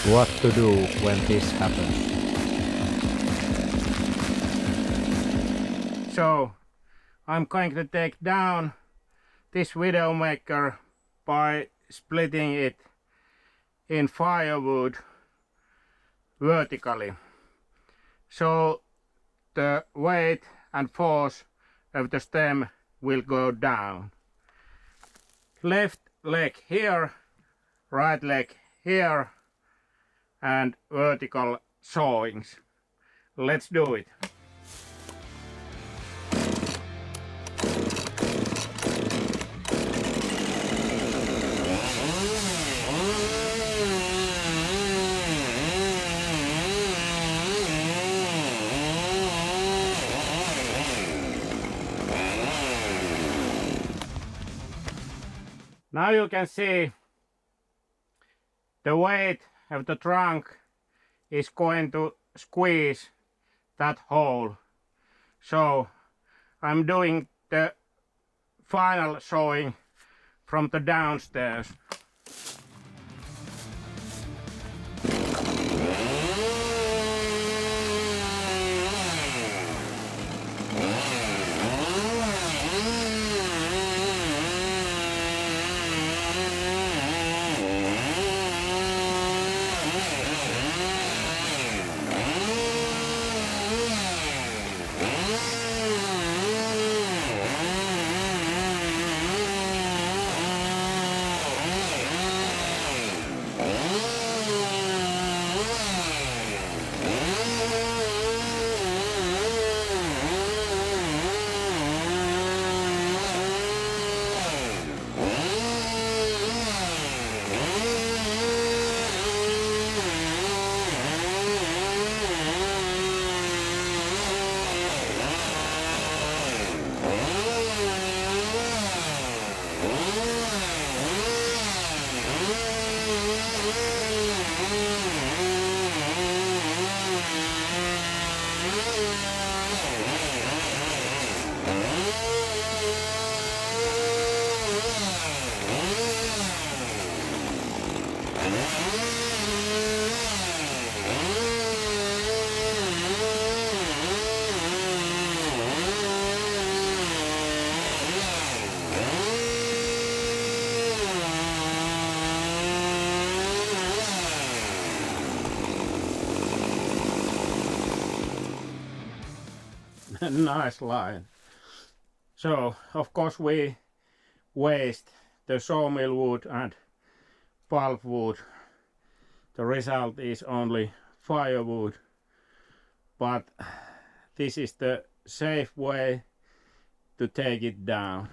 What to do when this happens? So I'm going to take down this Widowmaker by splitting it in firewood vertically. So the weight and force of the stem will go down. Left leg here, right leg here, and vertical sawings. Let's do it. Now you can see the weight of the trunk is going to squeeze that hole. So I'm doing the final sawing from the downstairs. Nice line. So of course we waste the sawmill wood and pulp wood. The result is only firewood, but this is the safe way to take it down.